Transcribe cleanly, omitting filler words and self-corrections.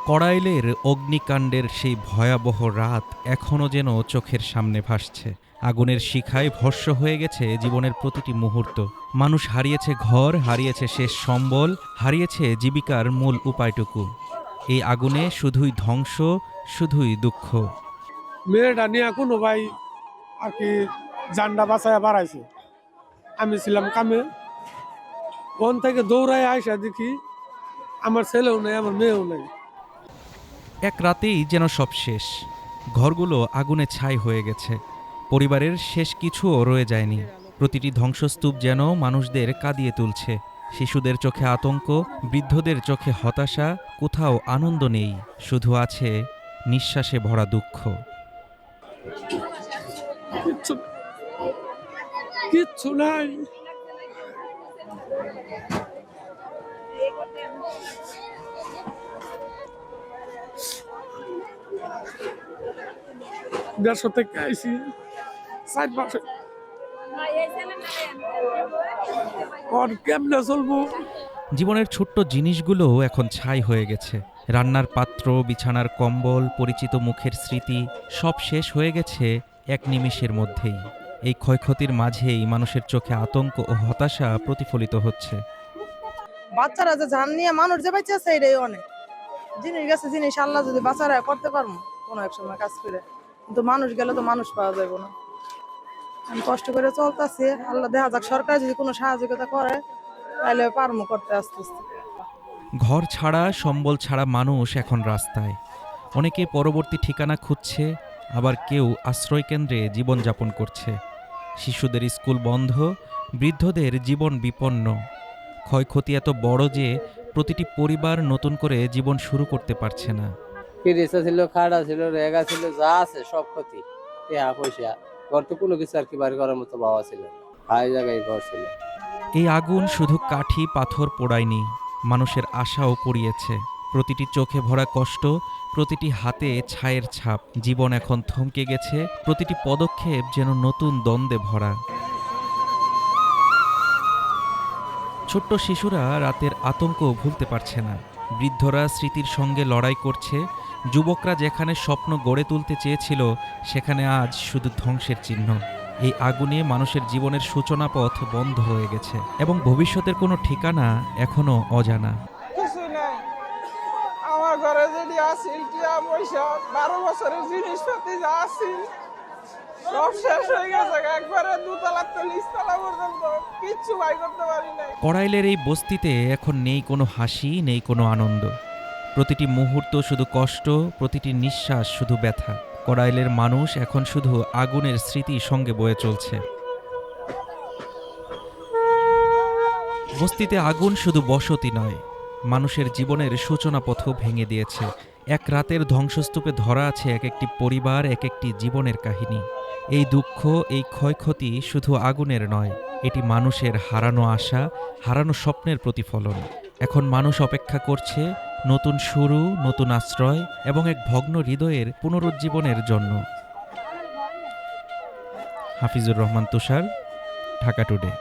কড়াইলের অগ্নিকাণ্ডের সেই ভয়াবহ রাত এখনও যেন চোখের সামনে ভাসছে। আগুনের শিখায় ভস্ম হয়ে গেছে জীবনের প্রতিটি মুহূর্ত। মানুষ হারিয়েছে ঘর, হারিয়েছে শেষ সম্বল, হারিয়েছে জীবিকার মূল উপায়টুকু। এই আগুনে শুধুই ধ্বংস, শুধুই দুঃখ। মেয়েটা নিয়ে কোনো ভাই আর কি জান্ডা বাঁচায় বাড়াইছে। আমি ছিলাম কামে, কোন থেকে দৌড়ায় আইসা দেখি আমার ছেলেও নেই, আমার মেয়েও নেই। এক রাতেই যেন সব শেষ। ঘরগুলো আগুনে ছাই হয়ে গেছে। পরিবারের শেষ কিছুও রয়ে যায়নি। প্রতিটি ধ্বংসস্তূপ যেন মানুষদের কাঁদিয়ে তুলছে। শিশুদের চোখে আতঙ্ক, বৃদ্ধদের চোখে হতাশা, কোথাও আনন্দ নেই, শুধু আছে নিঃশ্বাসে ভরা দুঃখ। কিচ্ছু কিচ্ছু নাই। দেড়শো থেকে আইসি ৬০ মাসে, আর কেমনে চলবো? জীবনের ছোট্ট জিনিসগুলোও এখন ছাই হয়ে গেছে। রান্নার পাত্র, বিছানার কম্বল, পরিচিত মুখের স্মৃতি সব শেষ হয়ে গেছে এক নিমিষের মধ্যেই। এই ক্ষয়ক্ষতির মাঝেই মানুষের চোখে আতঙ্ক ও হতাশা প্রতিফলিত হচ্ছে। বাচ্চারা যে জান নিয়ে মানুষ যে বাচ্চা আছে এটাই অনেক জিনিস গেছে। জিনিস আল্লাহ যদি বাচ্চারা করতে পারবো কোনো এক সময় কাজ করে, কিন্তু মানুষ গেলে তো মানুষ পাওয়া যাবে না। আমি কষ্ট করে চলতেছি, আল্লাহ দেখা যাক সরকার যদি কোনো সাহায্যতা করে তাহলে পারবো করতে আস্তে আস্তে। ঘর ছাড়া, সম্বল ছাড়া মানুষ এখন রাস্তায়। অনেকে পরবর্তী ঠিকানা খুঁজছে, আবার কেউ আশ্রয়কেন্দ্রে জীবনযাপন করছে। শিশুদের স্কুল বন্ধ, বৃদ্ধদের জীবন বিপন্ন। ক্ষয়ক্ষতি এত বড় যে প্রতিটি পরিবার নতুন করে জীবন শুরু করতে পারছে না। ফ্রিজটা ছিল, খাড়া ছিল, রেগা ছিল, যা আছে সব ক্ষতি। টাকা পয়সা, ঘর তো কোনো কিছু আর কি বাড়ি করার মতো বাবা ছিল, হাই জায়গায় ঘর ছিল। এই আগুন শুধু কাঠি পাথর পোড়ায়নি, মানুষের আশাও পুড়িয়েছে। প্রতিটি চোখে ভরা কষ্ট, প্রতিটি হাতে ছায়ের ছাপ। জীবন এখন থমকে গেছে, প্রতিটি পদক্ষেপ যেন নতুন দ্বন্দ্বে ভরা। ছোট্ট শিশুরা রাতের আতঙ্ক ভুলতে পারছে না। বৃদ্ধরা স্মৃতির সঙ্গে লড়াই করছে। যুবকরা যেখানে স্বপ্ন গড়ে তুলতে চেয়েছিল সেখানে আজ শুধু ধ্বংসের চিহ্ন। এই আগুনে মানুষের জীবনের সূচনা পথ বন্ধ হয়ে গেছে এবং ভবিষ্যতের কোনো ঠিকানা এখনো অজানা। কিছু নাই আমার ঘরে, যদি আসিল টিয়া পয়সা 12 বছরের জিনিসপাতি যা আসিল সব শেষ হয়ে গেছে। একবারে দুতলা তো নিচতলা পর্যন্ত কিচ্ছু বাই করতে পারি নাই। কড়াইলের এই বস্তিতে এখন নেই কোনো হাসি, নেই কোনো আনন্দ। প্রতিটি মুহূর্ত শুধু কষ্ট, প্রতিটি নিঃশ্বাস শুধু ব্যথা। কড়াইলের মানুষ এখন শুধু আগুনের স্মৃতি সঙ্গে বয়ে চলছে। বস্তিতে আগুন শুধু বসতি নয়, মানুষের জীবনের সূচনা পথও ভেঙে দিয়েছে। এক রাতের ধ্বংসস্তূপে ধরা আছে এক একটি পরিবার, এক একটি জীবনের কাহিনী। এই দুঃখ, এই ক্ষয়ক্ষতি শুধু আগুনের নয়, এটি মানুষের হারানো আশা, হারানো স্বপ্নের প্রতিফলন। এখন মানুষ অপেক্ষা করছে নতুন শুরু, নতুন আশ্রয় এবং এক ভগ্ন হৃদয়ের পুনরুজ্জীবনের জন্য। হাফিজুর রহমান তুষার, ঢাকা টুডে।